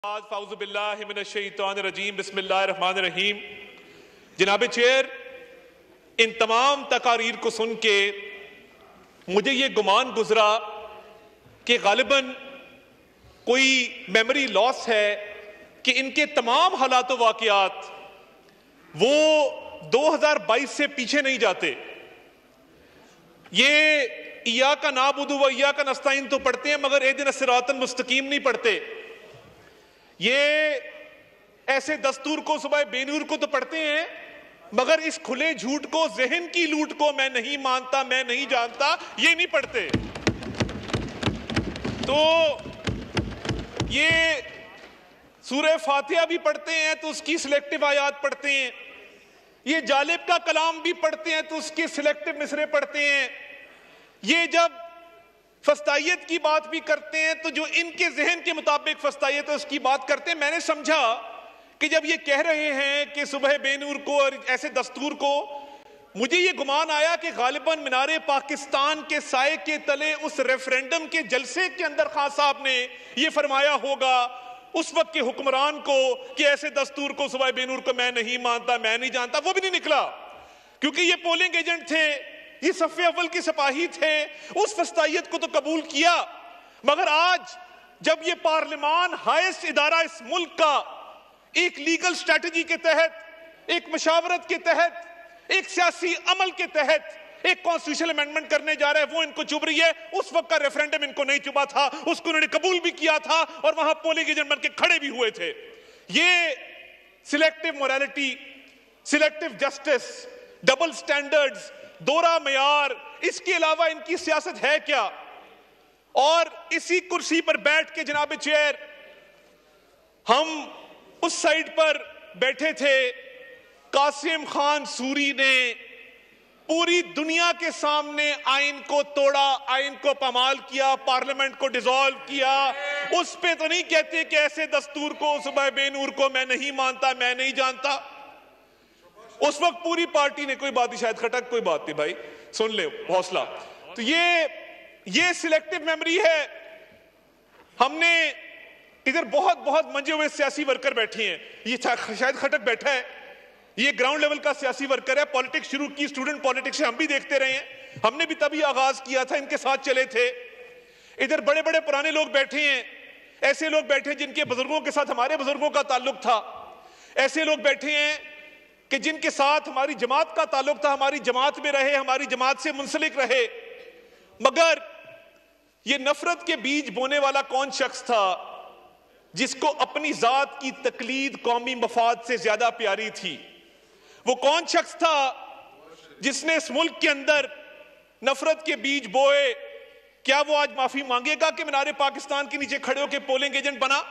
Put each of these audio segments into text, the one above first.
فاعوذ باللہ من الشیطان الرجیم بسم اللہ الرحمن الرحیم۔ جناب چیئر، ان تمام تقاریر کو سن کے مجھے یہ گمان گزرا کہ غالباً کوئی میموری لاس ہے کہ ان کے تمام حالات و واقعات وہ 2022 سے پیچھے نہیں جاتے۔ یہ ایاک نعبد و ایاک نستعین تو پڑھتے ہیں مگر اہدنا الصراط المستقیم نہیں پڑھتے۔ یہ ایسے دستور کو صبح بے نور کو تو پڑھتے ہیں مگر اس کھلے جھوٹ کو، ذہن کی لوٹ کو، میں نہیں مانتا، میں نہیں جانتا، یہ نہیں پڑھتے۔ تو یہ سورہ فاتحہ بھی پڑھتے ہیں تو اس کی سلیکٹیو آیات پڑھتے ہیں، یہ جالب کا کلام بھی پڑھتے ہیں تو اس کی سلیکٹیو مصرے پڑھتے ہیں، یہ جب فسطائیت کی بات بھی کرتے ہیں تو جو ان کے ذہن کے مطابق فسطائیت ہے اس کی بات کرتے ہیں۔ میں نے سمجھا کہ جب یہ کہہ رہے ہیں کہ صبح بے نور کو اور ایسے دستور کو، مجھے یہ گمان آیا کہ غالباً مینار پاکستان کے سائے کے تلے اس ریفرینڈم کے جلسے کے اندر خان صاحب نے یہ فرمایا ہوگا اس وقت کے حکمران کو کہ ایسے دستور کو، صبح بے نور کو میں نہیں مانتا، میں نہیں جانتا۔ وہ بھی نہیں نکلا کیونکہ یہ پولنگ ایجنٹ تھے، یہ صف اول کے سپاہی تھے، اس فسطائیت کو تو قبول کیا۔ مگر آج جب یہ پارلیمان ہائیسٹ ادارہ اس ملک کا ایک لیگل سٹریٹجی کے تحت، ایک مشاورت کے تحت، ایک سیاسی عمل کے تحت ایک کانسٹیٹیوشنل امینڈمنٹ کرنے جا رہا ہے، وہ ان کو چبھ رہی ہے۔ اس وقت کا ریفرینڈم ان کو نہیں چبھا تھا، اس کو انہوں نے قبول بھی کیا تھا اور وہاں پولنگ ایجنٹ بن کے کھڑے بھی ہوئے تھے۔ یہ selective morality, selective justice, double standards, دورہ معیار، اس کے علاوہ ان کی سیاست ہے کیا؟ اور اسی کرسی پر بیٹھ کے جناب چیئر، ہم اس سائیڈ پر بیٹھے تھے، قاسم خان سوری نے پوری دنیا کے سامنے آئین کو توڑا، آئین کو پامال کیا، پارلیمنٹ کو ڈیزالو کیا۔ اس پہ تو نہیں کہتے کہ ایسے دستور کو، صبح بے نور کو میں نہیں مانتا، میں نہیں جانتا۔ اس وقت پوری پارٹی نے، کوئی بات نہیں، شاید کھٹک، کوئی بات نہیں بھائی، سن لے، حوصلہ۔ تو یہ سلیکٹیو میموری ہے۔ ہم نے ادھر بہت منجے ہوئے سیاسی ورکر بیٹھے ہیں، یہ شاید کھٹک بیٹھا ہے، یہ گراؤنڈ لیول کا سیاسی ورکر ہے، پالیٹکس شروع کی، اسٹوڈنٹ پالیٹکس سے ہم بھی دیکھتے رہے ہیں، ہم نے بھی تبھی آغاز کیا تھا، ان کے ساتھ چلے تھے۔ ادھر بڑے بڑے پرانے لوگ بیٹھے ہیں، ایسے لوگ بیٹھے جن کے بزرگوں کے ساتھ ہمارے بزرگوں کا تعلق تھا، ایسے لوگ بیٹھے ہیں کہ جن کے ساتھ ہماری جماعت کا تعلق تھا، ہماری جماعت میں رہے، ہماری جماعت سے منسلک رہے۔ مگر یہ نفرت کے بیج بونے والا کون شخص تھا جس کو اپنی ذات کی تقلید قومی مفاد سے زیادہ پیاری تھی؟ وہ کون شخص تھا جس نے اس ملک کے اندر نفرت کے بیج بوئے؟ کیا وہ آج معافی مانگے گا کہ مینار پاکستان کے نیچے کھڑے ہو کے پولنگ ایجنٹ بنا؟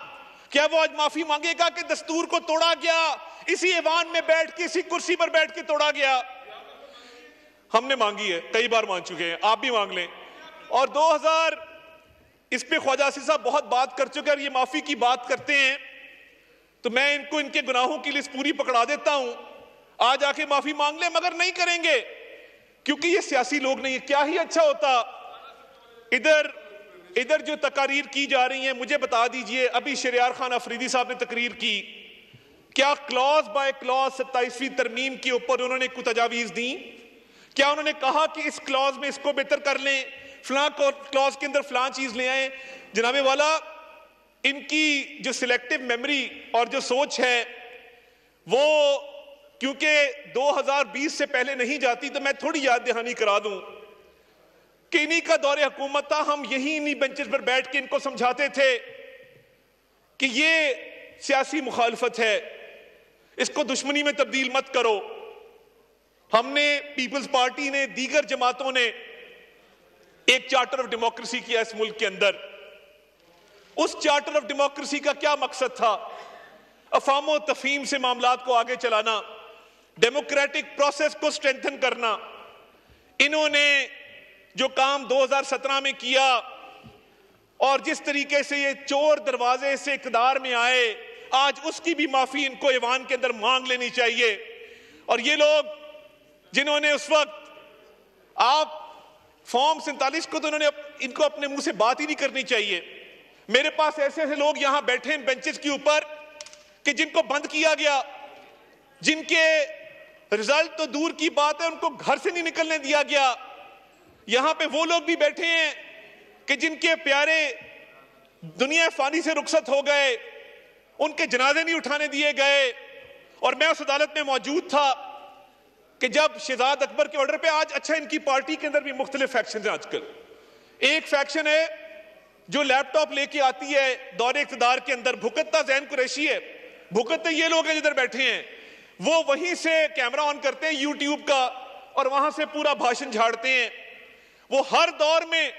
کیا وہ آج معافی مانگے گا کہ دستور کو توڑا گیا، اسی ایوان میں بیٹھ کے، اسی کرسی پر بیٹھ کے توڑا گیا؟ ہم نے مانگی ہے، کئی بار مانگ چکے ہیں، آپ بھی مانگ لیں۔ اور 2000 اس پہ خواجہ آصف صاحب بہت بات کر چکے، اور یہ معافی کی بات کرتے ہیں تو میں ان کو ان کے گناہوں کی لسٹ پوری پکڑا دیتا ہوں، آج آ کے معافی مانگ لیں، مگر نہیں کریں گے کیونکہ یہ سیاسی لوگ نہیں ہیں۔ کیا ہی اچھا ہوتا ادھر جو تقاریر کی جا رہی ہیں، مجھے بتا دیجئے، ابھی شہریار خان افریدی صاحب نے تقریر کی، کیا کلاز بائی کلاز 27ویں ترمیم کے اوپر انہوں نے کوئی تجاویز دیں؟ کیا انہوں نے کہا کہ اس کلاز میں اس کو بہتر کر لیں، فلاں کلاز کے اندر فلاں چیز لے آئیں؟ جناب والا، ان کی جو سلیکٹیو میموری اور جو سوچ ہے وہ کیونکہ 2020 سے پہلے نہیں جاتی، تو میں تھوڑی یاد دہانی کرا دوں کہ انہی کا دور حکومت تھا، ہم یہی انہی بینچز پر بیٹھ کے ان کو سمجھاتے تھے کہ یہ سیاسی مخالفت ہے، اس کو دشمنی میں تبدیل مت کرو۔ ہم نے، پیپلز پارٹی نے، دیگر جماعتوں نے ایک چارٹر آف ڈیموکریسی کیا اس ملک کے اندر۔ اس چارٹر آف ڈیموکریسی کا کیا مقصد تھا؟ افہام و تفہیم سے معاملات کو آگے چلانا، ڈیموکریٹک پروسیس کو سٹرینتھن کرنا۔ انہوں نے جو کام 2017 میں کیا اور جس طریقے سے یہ چور دروازے سے اقتدار میں آئے، آج اس کی بھی معافی ان کو ایوان کے اندر مانگ لینی چاہیے۔ اور یہ لوگ جنہوں نے اس وقت، آپ فارم 47 کو تو ان کو اپنے منہ سے بات ہی نہیں کرنی چاہیے۔ میرے پاس ایسے ایسے لوگ یہاں بیٹھے ہیں بینچز کے اوپر کہ جن کو بند کیا گیا، جن کے رزلٹ تو دور کی بات ہے ان کو گھر سے نہیں نکلنے دیا گیا۔ یہاں پہ وہ لوگ بھی بیٹھے ہیں کہ جن کے پیارے دنیا فانی سے رخصت ہو گئے، ان کے جنازے نہیں اٹھانے دیے گئے۔ اور میں اس عدالت میں موجود تھا کہ جب شہزاد اکبر کے آرڈر پہ آج اچھا ان کی پارٹی کے اندر بھی مختلف فیکشنز ہیں آج کل۔ ایک فیکشن ہے جو لیپ ٹاپ لے کے آتی ہے دور اقتدار کے اندر، بھکتتا زین قریشی ہے، بھکتتے یہ لوگ ہیں جدھر بیٹھے ہیں، وہ وہیں سے کیمرہ آن کرتے ہیں یوٹیوب کا اور وہاں سے پورا بھاشن جھاڑتے ہیں۔ وہ ہر دور میں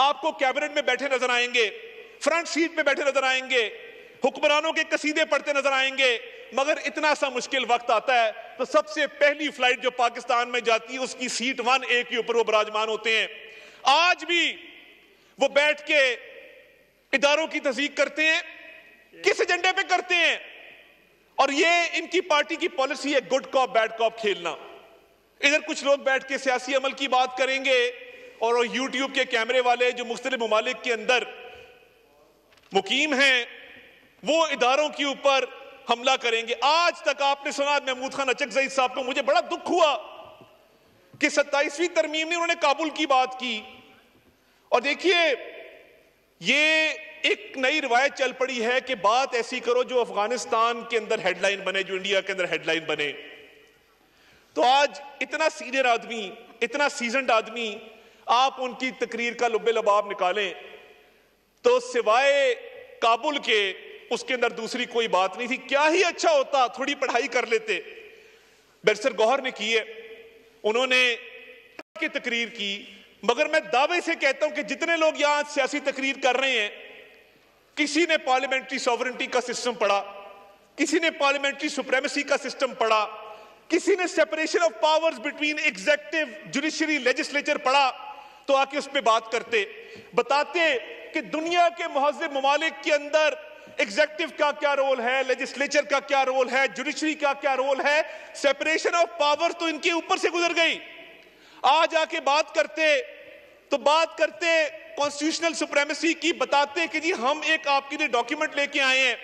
آپ کو کیبنٹ میں بیٹھے نظر آئیں گے، فرنٹ سیٹ پہ بیٹھے نظر آئیں گے، حکمرانوں کے قصیدے پڑھتے نظر آئیں گے، مگر اتنا سا مشکل وقت آتا ہے تو سب سے پہلی فلائٹ جو پاکستان میں جاتی ہے اس کی سیٹ 1A کے اوپر وہ براجمان ہوتے ہیں۔ آج بھی وہ بیٹھ کے اداروں کی تصدیق کرتے ہیں، کس ایجنڈے پہ کرتے ہیں؟ اور یہ ان کی پارٹی کی پالیسی ہے گڈ کاپ بیڈ کاپ کھیلنا۔ ادھر کچھ لوگ بیٹھ کے سیاسی عمل کی بات کریں گے اور یوٹیوب کے کیمرے والے جو مختلف ممالک کے اندر مقیم ہیں وہ اداروں کے اوپر حملہ کریں گے۔ آج تک آپ نے سنا محمود خان اچکزئی صاحب کو، مجھے بڑا دکھ ہوا کہ 27ویں ترمیم میں انہوں نے کابل کی بات کی، اور دیکھیے یہ ایک نئی روایت چل پڑی ہے کہ بات ایسی کرو جو افغانستان کے اندر ہیڈ لائن بنے، جو انڈیا کے اندر ہیڈ لائن بنے۔ تو آج اتنا سینئر آدمی، اتنا سیزنڈ آدمی، آپ ان کی تقریر کا لب لباب نکالیں تو سوائے کابل کے اس کے اندر دوسری کوئی بات نہیں تھی۔ کیا ہی اچھا ہوتا تھوڑی پڑھائی کر لیتے۔ بیرسٹر گوہر نے کی ہے، انہوں نے کی تقریر کی، مگر میں دعوے سے کہتا ہوں کہ جتنے لوگ یہاں سیاسی تقریر کر رہے ہیں، کسی نے پارلیمنٹری سوورنٹی کا سسٹم پڑھا، کسی نے پارلیمنٹری سپریمیسی کا سسٹم پڑھا، کسی نے separation of powers between executive judiciary legislature پڑھا، تو آ کے اس پہ بات کرتے، بتاتے کہ دنیا کے مہذب ممالک کے اندر ایگزیکٹو کا کیا رول ہے، لیجسلیچر کا کیا رول ہے، جوڈیشری کا کیا رول ہے۔ سیپریشن آف پاور تو ان کے اوپر سے گزر گئی۔ آج آ کے بات کرتے تو بات کرتے کانسٹیٹیوشنل سپریمیسی کی، بتاتے کہ جی ہم ایک آپ کے لیے ڈاکیومنٹ لے کے آئے ہیں،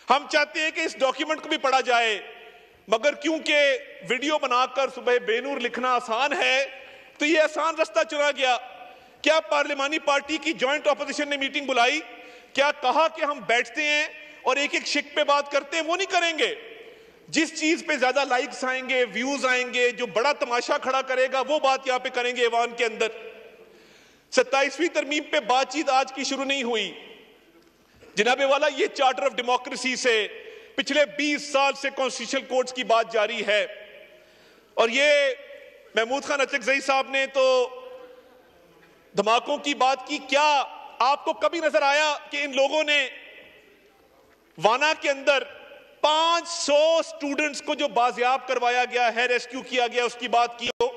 ہم چاہتے ہیں کہ اس ڈاکیومنٹ کو بھی پڑھا جائے، مگر کیونکہ ویڈیو بنا کر صبح بے نور لکھنا آسان ہے تو یہ آسان رستہ چنا گیا۔ کیا پارلیمانی پارٹی کی جوائنٹ اپوزیشن نے میٹنگ بلائی؟ کیا کہا کہ ہم بیٹھتے ہیں اور ایک ایک شک پہ بات کرتے ہیں؟ وہ نہیں کریں گے۔ جس چیز پہ زیادہ لائکس آئیں گے، ویوز آئیں گے، جو بڑا تماشا کھڑا کرے گا، وہ بات یہاں پہ کریں گے ایوان کے اندر۔ 27ویں ترمیم پہ بات چیت آج کی شروع نہیں ہوئی جناب والا، یہ چارٹر آف ڈیموکریسی سے پچھلے 20 سال سے کانسٹیٹیوشنل کورٹس کی بات جاری ہے، اور یہ محمود خان اچکزئی صاحب نے تو دھماکوں کی بات کی۔ کیا آپ کو کبھی نظر آیا کہ ان لوگوں نے وانا کے اندر 500 سٹوڈنٹس کو جو بازیاب کروایا گیا ہے، ریسکیو کیا گیا، اس کی بات کی ہو،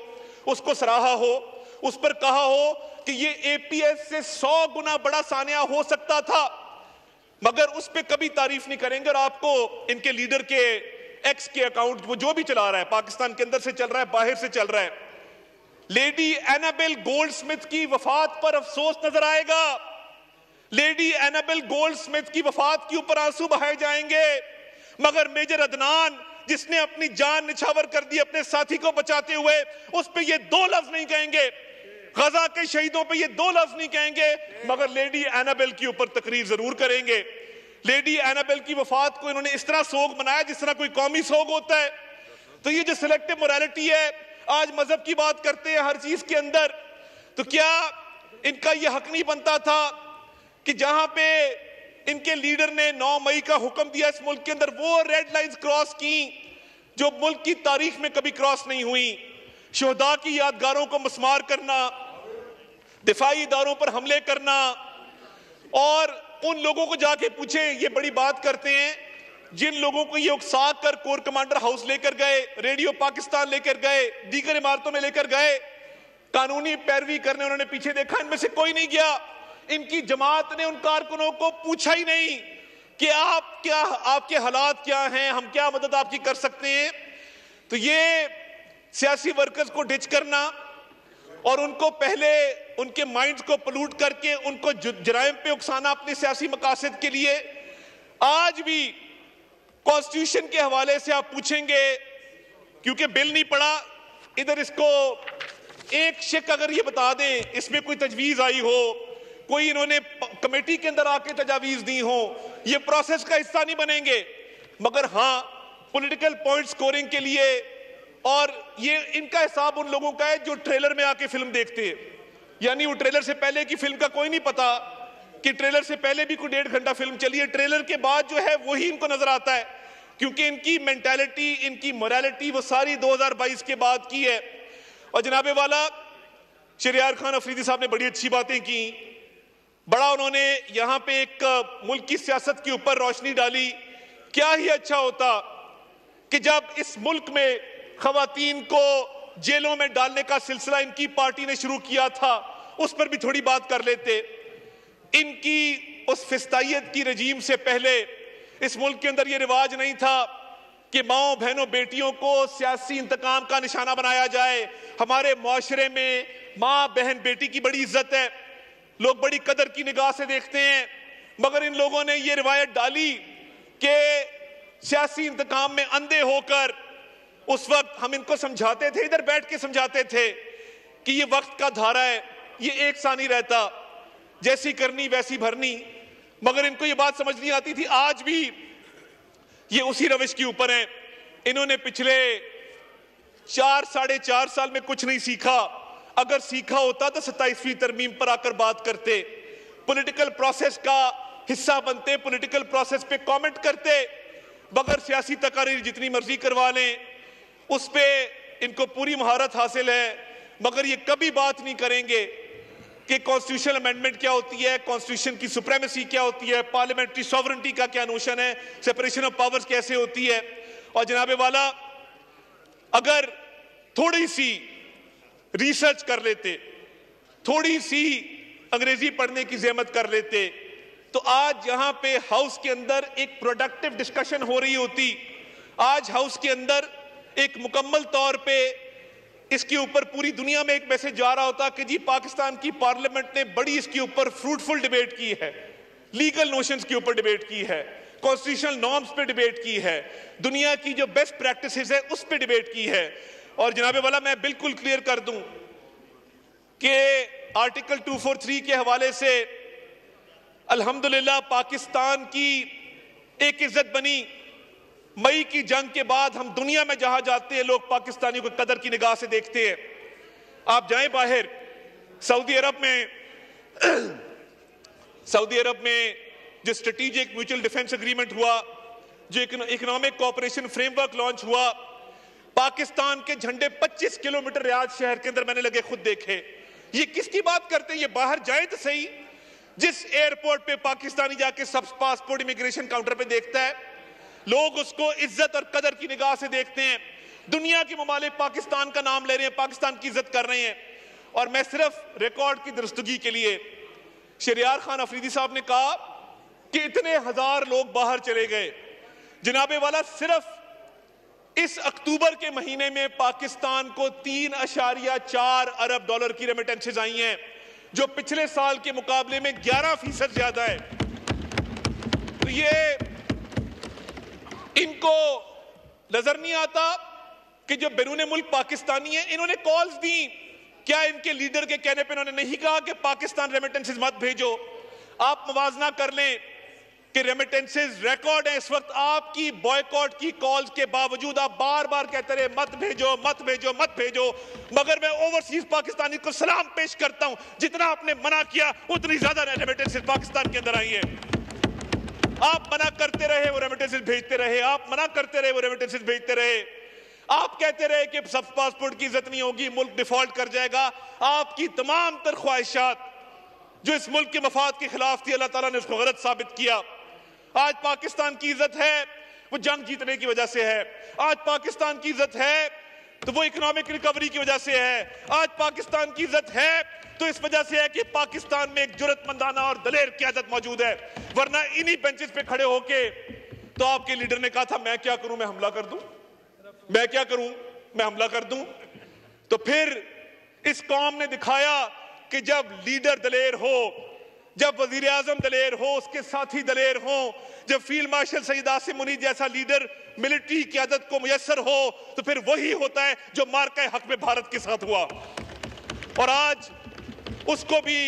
اس کو سراہا ہو، اس پر کہا ہو کہ یہ اے پی ایس سے 100 گنا بڑا سانحہ ہو سکتا تھا، مگر اس پہ کبھی تعریف نہیں کریں گے؟ اور آپ کو ان کے لیڈر کے ایکس کے اکاؤنٹ، وہ جو بھی چلا رہا ہے، پاکستان کے اندر سے چل رہا ہے، باہر سے چل رہا ہے، لیڈی اینابل گولڈ سمتھ کی وفات پر افسوس نظر آئے گا، لیڈی اینابل گولڈ سمتھ کی وفات کے اوپر آنسو بہائے جائیں گے، مگر میجر عدنان جس نے اپنی جان نچھاور کر دی اپنے ساتھی کو بچاتے ہوئے، اس پہ یہ 2 لفظ نہیں کہیں گے۔ غزہ کے شہیدوں پہ یہ 2 لفظ نہیں کہیں گے، مگر لیڈی اینابل کے اوپر تقریر ضرور کریں گے۔ لیڈی اینابل کی وفات کو انہوں نے اس طرح سوگ منایا جس طرح کوئی قومی سوگ ہوتا ہے۔ تو یہ جو سلیکٹو موریلٹی ہے، آج مذہب کی بات کرتے ہیں ہر چیز کے اندر، تو کیا ان کا یہ حق نہیں بنتا تھا کہ جہاں پہ ان کے لیڈر نے 9 مئی کا حکم دیا اس ملک کے اندر، وہ ریڈ لائنز کراس کی جو ملک کی تاریخ میں کبھی کراس نہیں ہوئی؟ شہداء کی یادگاروں کو مسمار کرنا، دفاعی اداروں پر حملے کرنا، اور ان لوگوں کو جا کے پوچھیں، یہ بڑی بات کرتے ہیں جن لوگوں کو یہ اکسا کر کور کمانڈر ہاؤس لے کر گئے، ریڈیو پاکستان لے کر گئے، دیگر عمارتوں میں لے کر گئے، قانونی پیروی کرنے انہوں نے پیچھے دیکھا، ان میں سے کوئی نہیں گیا۔ ان کی جماعت نے ان کارکنوں کو پوچھا ہی نہیں کہ آپ کے حالات کیا ہیں، ہم کیا مدد آپ کی کر سکتے ہیں۔ تو یہ سیاسی ورکرز کو ڈچ کرنا اور ان کو پہلے ان کے مائنڈز کو پلوٹ کر کے ان کو جرائم پہ اکسانا اپنے سیاسی مقاصد کے لیے. آج بھی کانسٹیٹیوشن کے حوالے سے آپ پوچھیں گے, کیونکہ بل نہیں پڑا, ادھر اس کو ایک شک اگر یہ بتا دیں اس میں کوئی تجویز آئی ہو, کوئی انہوں نے کمیٹی کے اندر آ کے تجاویز دی ہو, یہ پروسیس کا حصہ نہیں بنیں گے. مگر ہاں پولیٹیکل پوائنٹ سکورنگ کے لیے, اور یہ ان کا حساب ان لوگوں کا ہے جو ٹریلر میں آ کے فلم دیکھتے ہیں, یعنی وہ ٹریلر سے پہلے کی فلم کا کوئی نہیں پتا کہ ٹریلر سے پہلے بھی کوئی 1.5 گھنٹہ فلم چلی ہے, ٹریلر کے بعد جو ہے وہی ان کو نظر آتا ہے, کیونکہ ان کی مینٹالٹی, ان کی موریلٹی وہ ساری 2022 کے بعد کی ہے. اور جناب والا شہریار خان افریدی صاحب نے بڑی اچھی باتیں کی, بڑا انہوں نے یہاں پہ ایک ملک کی سیاست کے اوپر روشنی ڈالی. کیا ہی اچھا ہوتا کہ جب اس ملک میں خواتین کو جیلوں میں ڈالنے کا سلسلہ ان کی پارٹی نے شروع کیا تھا, اس پر بھی تھوڑی بات کر لیتے. ان کی اس فسطائیت کی رجیم سے پہلے اس ملک کے اندر یہ رواج نہیں تھا کہ ماؤں بہنوں بیٹیوں کو سیاسی انتقام کا نشانہ بنایا جائے. ہمارے معاشرے میں ماں بہن بیٹی کی بڑی عزت ہے, لوگ بڑی قدر کی نگاہ سے دیکھتے ہیں. مگر ان لوگوں نے یہ روایت ڈالی کہ سیاسی انتقام میں اندھے ہو کر, اس وقت ہم ان کو سمجھاتے تھے, ادھر بیٹھ کے سمجھاتے تھے کہ یہ وقت کا دھارا ہے, یہ ایک سا نہیں رہتا, جیسی کرنی ویسی بھرنی. مگر ان کو یہ بات سمجھ نہیں آتی تھی. آج بھی یہ اسی روش کے اوپر ہیں. انہوں نے پچھلے 4-4.5 سال میں کچھ نہیں سیکھا. اگر سیکھا ہوتا تو 27ویں ترمیم پر آ کر بات کرتے, پولیٹیکل پروسیس کا حصہ بنتے, پولیٹیکل پروسیس پہ کامنٹ کرتے. مگر سیاسی تقاریر جتنی مرضی کروا لیں, اس پہ ان کو پوری مہارت حاصل ہے, مگر یہ کبھی بات نہیں کریں گے کہ کانسٹیٹیوشنل امینڈمنٹ کیا ہوتی ہے, کانسٹیٹیوشن کی سپریمیسی کیا ہوتی ہے, پارلیمنٹری سوورنٹی کا کیا نوشن ہے, سیپریشن آف پاورز کیسے ہوتی ہے. اور جناب والا اگر تھوڑی سی ریسرچ کر لیتے, تھوڑی سی انگریزی پڑھنے کی زحمت کر لیتے, تو آج یہاں پہ ہاؤس کے اندر ایک پروڈکٹیو ڈسکشن ہو رہی ہوتی. آج ہاؤس کے اندر ایک مکمل طور پہ اس کے اوپر پوری دنیا میں ایک میسج جا رہا ہوتا کہ جی پاکستان کی پارلیمنٹ نے بڑی اس کے اوپر فروٹفل ڈیبیٹ کی ہے, لیگل نوشنز کے اوپر ڈیبیٹ کی ہے, کانسٹیٹیوشنل نارمز پہ ڈیبیٹ کی ہے, دنیا کی جو بیسٹ پریکٹسز ہے اس پہ ڈیبیٹ کی ہے. اور جناب والا میں بالکل کلیئر کر دوں کہ آرٹیکل 243 کے حوالے سے الحمدللہ پاکستان کی ایک عزت بنی. مئی کی جنگ کے بعد ہم دنیا میں جہاں جاتے ہیں لوگ پاکستانیوں کو قدر کی نگاہ سے دیکھتے ہیں. آپ جائیں باہر, سعودی عرب میں جو اسٹریٹجک میوچل ڈیفنس اگریمنٹ ہوا, جو economic cooperation frame work launch ہوا, پاکستان کے جھنڈے 25 کلومیٹر ریاض شہر کے اندر میں نے لگے خود دیکھے. یہ کس کی بات کرتے ہیں؟ یہ باہر جائیں تو صحیح, جس ایئرپورٹ پہ پاکستانی جا کے سب پاسپورٹ امیگریشن کاؤنٹر پہ دیکھتا ہے, لوگ اس کو عزت اور قدر کی نگاہ سے دیکھتے ہیں. دنیا کے ممالک پاکستان کا نام لے رہے ہیں, پاکستان کی عزت کر رہے ہیں. اور میں صرف ریکارڈ کی درستگی کے لیے, شہریار خان افریدی صاحب نے کہا کہ اتنے ہزار لوگ باہر چلے گئے. جناب والا صرف اس اکتوبر کے مہینے میں پاکستان کو 3.4 ارب ڈالر کی ریمیٹنسز آئی ہیں, جو پچھلے سال کے مقابلے میں 11% زیادہ ہے. تو یہ ان کو نظر نہیں آتا کہ جو بیرون ملک پاکستانی ہیں انہوں نے کالز دی, کیا ان کے لیڈر کے کہنے پہ انہوں نے نہیں کہا کہ پاکستان ریمیٹنسز مت بھیجو؟ آپ موازنہ کر لیں کہ ریمیٹنسز ریکارڈ ہیں اس وقت. آپ کی بوائیکاٹ کی کالز کے باوجود آپ بار بار کہتے رہے مت بھیجو مت بھیجو مت بھیجو. مگر میں اوورسیز پاکستانی کو سلام پیش کرتا ہوں, جتنا آپ نے منع کیا اتنی زیادہ ریمیٹنسز پاکستان کے اندر آئی ہیں. آپ منع کرتے رہے وہ ریمیٹنسز بھیجتے رہے, آپ منع کرتے رہے وہ ریمیٹنسز بھیجتے رہے. آپ کہتے رہے کہ سب پاسپورٹ کی عزت نہیں ہوگی, ملک ڈیفالٹ کر جائے گا. آپ کی تمام تر خواہشات جو اس ملک کے مفاد کے خلاف تھی, اللہ تعالیٰ نے اس کو غلط ثابت کیا. آج پاکستان کی عزت ہے وہ جنگ جیتنے کی وجہ سے ہے. آج پاکستان کی عزت ہے تو وہ اکنامک ریکوری کی وجہ سے ہے. آج پاکستان کی عزت ہے تو اس وجہ سے ہے کہ پاکستان میں ایک جرأت مندانہ اور دلیر قیادت موجود ہے. ورنہ انہی بینچز پہ کھڑے ہو کے تو آپ کے لیڈر نے کہا تھا میں کیا کروں, میں حملہ کر دوں, میں کیا کروں, میں حملہ کر دوں. تو پھر اس قوم نے دکھایا کہ جب لیڈر دلیر ہو، جب وزیر اعظم دلیر ہو، اس کے ساتھی دلیر ہوں، جب فیلڈ مارشل سید عاصم منیر جیسا لیڈر ملٹری قیادت کو میسر ہو، تو پھر وہی ہوتا ہے جو مارکہ حق میں بھارت کے ساتھ ہوا۔ اور آج اس کو بھی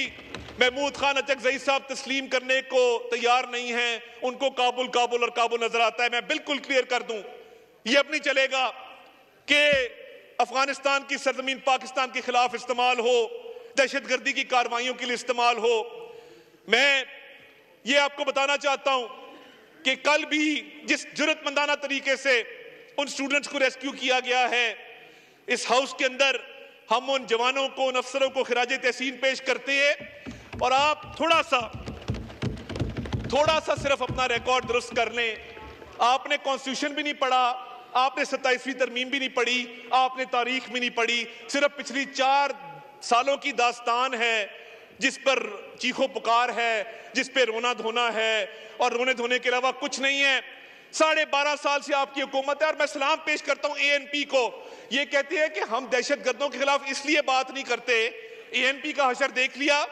محمود خان اچکزئی صاحب تسلیم کرنے کو تیار نہیں ہیں، ان کو کابل کابل اور کابل نظر آتا ہے۔ میں بالکل کلیئر کر دوں، یہ اب نہیں چلے گا کہ افغانستان کی سرزمین پاکستان کے خلاف استعمال ہو، دہشت گردی کی کارروائیوں کے لیے استعمال ہو۔ میں یہ آپ کو بتانا چاہتا ہوں کہ کل بھی جس جرأت مندانہ طریقے سے ان سٹوڈنٹس کو ریسکیو کیا گیا ہے، اس ہاؤس کے اندر ہم ان جوانوں کو، ان افسروں کو خراج تحسین پیش کرتے ہیں، اور آپ تھوڑا سا صرف اپنا ریکارڈ درست کر لیں۔ آپ نے کانسٹیٹیوشن بھی نہیں پڑھا، آپ نے 27ویں ترمیم بھی نہیں پڑھی، آپ نے تاریخ بھی نہیں پڑھی، صرف پچھلی 4 سالوں کی داستان ہے جس پر چیخو پکار ہے، جس پہ رونا دھونا ہے، اور رونے دھونے کے علاوہ کچھ نہیں ہے۔ 12.5 سال سے آپ کی حکومت ہے، اور میں سلام پیش کرتا ہوں ANP کو۔ یہ کہتے ہیں کہ ہم دہشت گردوں کے خلاف اس لیے بات نہیں کرتے، ANP کا حشر دیکھ لیا۔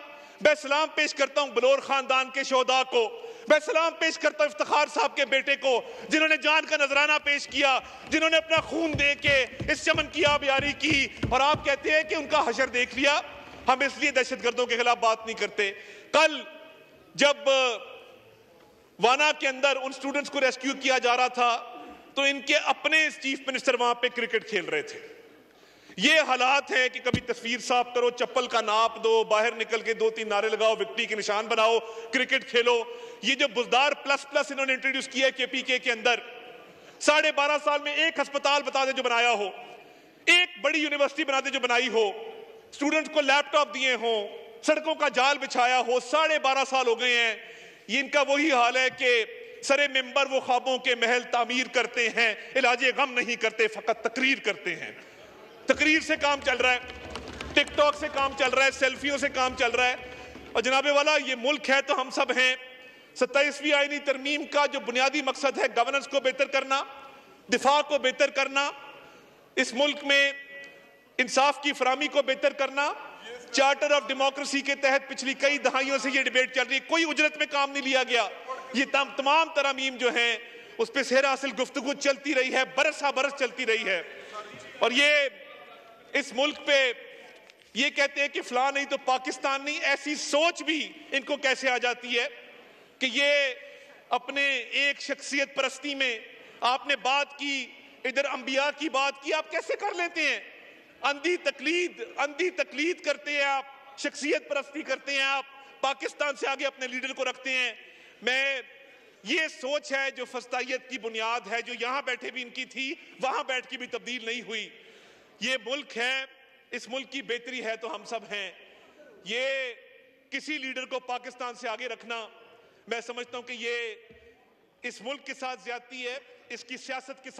میں سلام پیش کرتا ہوں بلور خاندان کے شہداء کو، میں سلام پیش کرتا ہوں افتخار صاحب کے بیٹے کو، جنہوں نے جان کا نذرانہ پیش کیا، جنہوں نے اپنا خون دے کے اس چمن کی آبیاری کی، اور آپ کہتے ہیں کہ ان کا حشر دیکھ لیا۔ ہم اس لیے دہشت گردوں کے خلاف بات نہیں کرتے۔ کل جب وانا کے اندر ان سٹوڈنٹس کو ریسکیو کیا جا رہا تھا تو ان کے اپنے چیف منسٹر وہاں پہ کرکٹ کھیل رہے تھے۔ یہ حالات ہیں کہ کبھی تصویر صاف کرو، چپل کا ناپ دو، باہر نکل کے 2-3 نعرے لگاؤ، وکٹری کے نشان بناؤ، کرکٹ کھیلو۔ یہ جو بزدار پلس انہوں نے انٹروڈیوس کیا ہے KPK کے اندر، 12.5 سال میں ایک ہسپتال بتا دے جو بنایا ہو، ایک بڑی یونیورسٹی بنا دے جو بنائی ہو، سٹوڈنٹس کو لیپ ٹاپ دیے ہوں، سڑکوں کا جال بچھایا ہو۔ 12.5 سال ہو گئے ہیں۔ یہ ان کا وہی حال ہے کہ سرے ممبر وہ خوابوں کے محل تعمیر کرتے ہیں، علاج غم نہیں کرتے، فقط تقریر کرتے ہیں۔ تقریر سے کام چل رہا ہے، ٹک ٹاک سے کام چل رہا ہے، سیلفیوں سے کام چل رہا ہے۔ اور جناب والا، یہ ملک ہے تو ہم سب ہیں۔ 27ویں آئینی ترمیم کا جو بنیادی مقصد ہے گورننس کو بہتر کرنا، دفاع کو بہتر کرنا، اس ملک میں انصاف کی فراہمی کو بہتر کرنا، چارٹر آف ڈیموکریسی کے تحت پچھلی کئی دہائیوں سے یہ ڈیبیٹ چل رہی ہے، کوئی اجرت میں کام نہیں لیا گیا۔ یہ تمام ترامیم جو ہیں اس پہ سیر حاصل گفتگو چلتی رہی ہے، برس ہا برس چلتی رہی ہے۔ اور یہ اس ملک پہ یہ کہتے ہیں کہ فلاں نہیں تو پاکستان نہیں، ایسی سوچ بھی ان کو کیسے آ جاتی ہے کہ یہ اپنے ایک شخصیت پرستی میں آپ نے بات کی، ادھر انبیاء کی بات کی، آپ کیسے کر لیتے ہیں؟ اندھی تقلید کرتے ہیں آپ، شخصیت پرستی کرتے ہیں آپ، پاکستان سے آگے اپنے لیڈر کو رکھتے ہیں۔ یہ سوچ ہے جو فسطائیت کی بنیاد ہے، جو یہاں بیٹھے بھی ان کی تھی، وہاں بیٹھ کے بھی تبدیل نہیں ہوئی۔ یہ ملک ہے، اس ملک کی بہتری ہے تو ہم سب ہیں۔ یہ کسی لیڈر کو پاکستان سے آگے رکھنا، میں سمجھتا ہوں کہ یہ اس ملک کے ساتھ زیادتی ہے، اس کی سیاست کے ساتھ